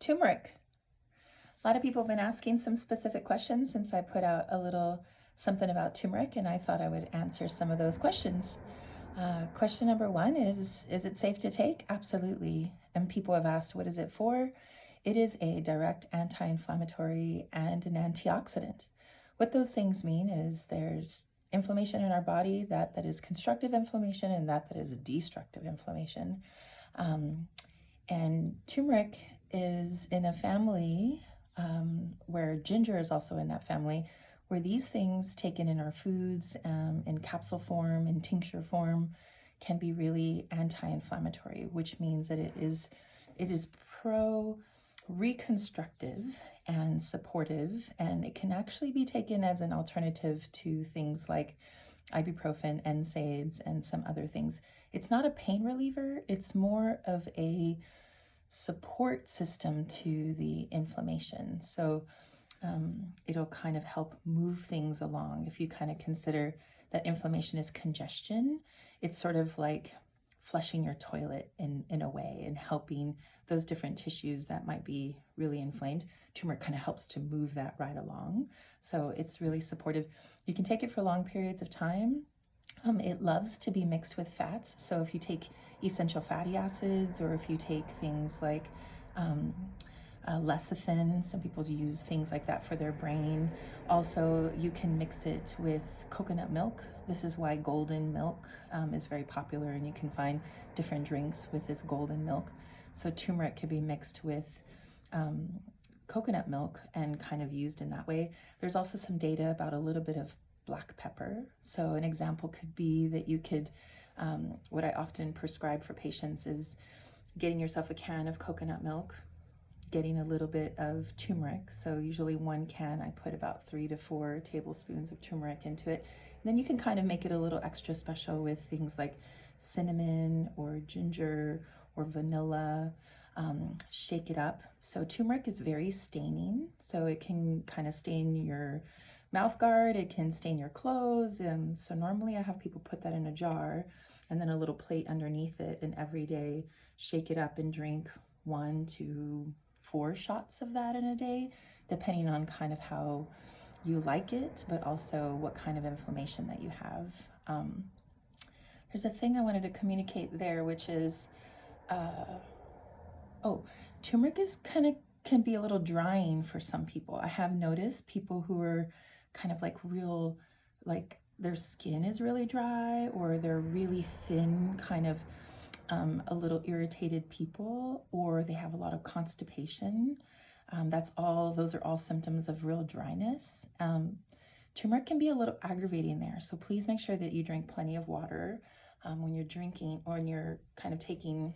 Turmeric. A lot of people have been asking some specific questions since I put out a little something about turmeric, and I thought I would answer some of those questions. Question number one is it safe to take? Absolutely. And people have asked, what is it for? It is a direct anti-inflammatory and an antioxidant. What those things mean is there's inflammation in our body that is constructive inflammation and that is destructive inflammation. And turmeric is in a family where ginger is also in that family, where these things taken in our foods, in capsule form, in tincture form, can be really anti-inflammatory, which means that it is pro-reconstructive and supportive, and it can actually be taken as an alternative to things like ibuprofen, NSAIDs, and some other things. It's not a pain reliever, it's more of a support system to the inflammation. So it'll kind of help move things along. If you kind of consider that inflammation is congestion, it's sort of like flushing your toilet in a way and helping those different tissues that might be really inflamed. Turmeric kind of helps to move that right along. So it's really supportive. You can take it for long periods of time. It loves to be mixed with fats. So if you take essential fatty acids, or if you take things like lecithin, some people use things like that for their brain. Also, you can mix it with coconut milk. This is why golden milk is very popular, and you can find different drinks with this golden milk. So turmeric can be mixed with coconut milk and kind of used in that way. There's also some data about a little bit of black pepper. So an example could be that you could, what I often prescribe for patients is getting yourself a can of coconut milk, getting a little bit of turmeric. So usually 1 can, I put about 3 to 4 tablespoons of turmeric into it. And then you can kind of make it a little extra special with things like cinnamon or ginger or vanilla. Shake it up. So turmeric is very staining. So it can kind of stain your mouth guard, it can stain your clothes. So normally I have people put that in a jar and then a little plate underneath it, and every day shake it up and drink 1 to 4 shots of that in a day, depending on kind of how you like it, but also what kind of inflammation that you have. There's a thing I wanted to communicate there, which is, turmeric is can be a little drying for some people. I have noticed people who are kind of like real, like their skin is really dry, or they're really thin, kind of a little irritated people, or they have a lot of constipation. Those are all symptoms of real dryness. Turmeric can be a little aggravating there. So please make sure that you drink plenty of water when you're drinking or when you're kind of taking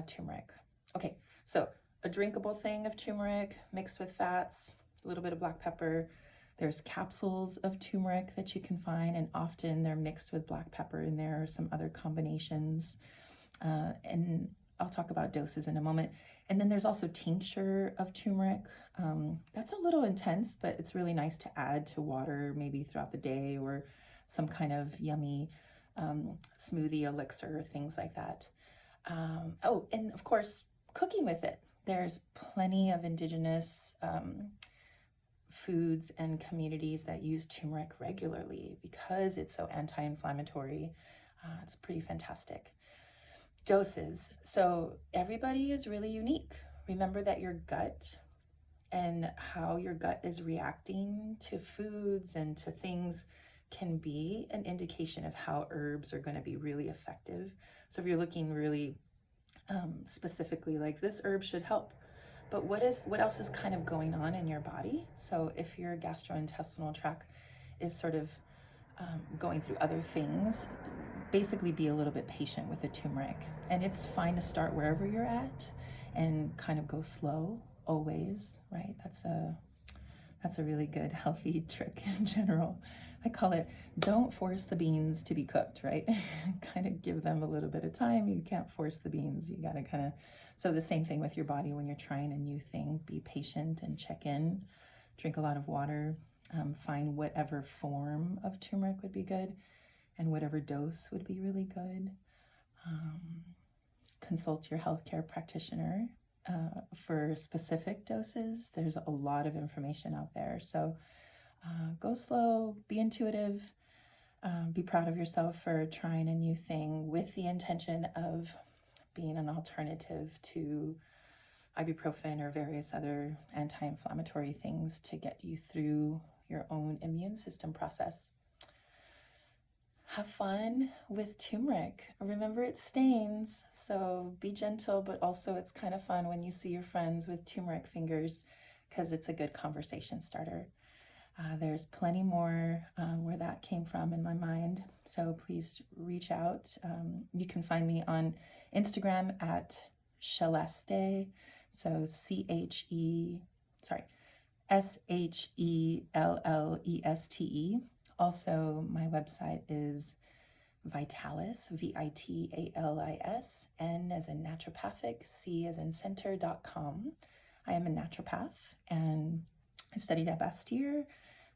turmeric. Okay, so a drinkable thing of turmeric mixed with fats, a little bit of black pepper. There's capsules of turmeric that you can find, and often they're mixed with black pepper in there or some other combinations. And I'll talk about doses in a moment. And then there's also tincture of turmeric. That's a little intense, but it's really nice to add to water maybe throughout the day, or some kind of yummy smoothie elixir, things like that. And of course, cooking with it. There's plenty of indigenous foods and communities that use turmeric regularly because it's so anti-inflammatory. It's pretty fantastic. Doses. So everybody is really unique. Remember that your gut and how your gut is reacting to foods and to things can be an indication of how herbs are going to be really effective. So if you're looking really specifically, like this herb should help, but what else is kind of going on in your body? So if your gastrointestinal tract is sort of going through other things, basically be a little bit patient with the turmeric. And it's fine to start wherever you're at and kind of go slow always, right? That's a really good healthy trick in general. I call it, don't force the beans to be cooked, right? Kind of give them a little bit of time. You can't force the beans. You got to kind of, so the same thing with your body when you're trying a new thing, be patient and check in, drink a lot of water, find whatever form of turmeric would be good and whatever dose would be really good. Consult your healthcare practitioner for specific doses. There's a lot of information out there. So go slow, be intuitive, be proud of yourself for trying a new thing with the intention of being an alternative to ibuprofen or various other anti-inflammatory things to get you through your own immune system process. Have fun with turmeric. Remember, it stains, so be gentle, but also it's kind of fun when you see your friends with turmeric fingers because it's a good conversation starter. There's plenty more where that came from in my mind, so please reach out. You can find me on Instagram at Shelleste, so Shelleste. Also, my website is Vitalis, Vitalis, N as in naturopathic, C as in center.com. I am a naturopath and I studied at Bastyr.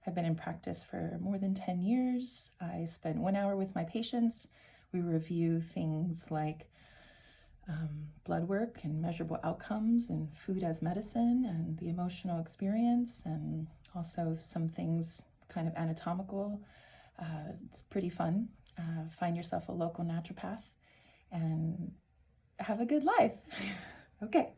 I've been in practice for more than 10 years. I spend 1 hour with my patients. We review things like blood work and measurable outcomes and food as medicine and the emotional experience, and also some things kind of anatomical. It's pretty fun. Find yourself a local naturopath and have a good life. Okay.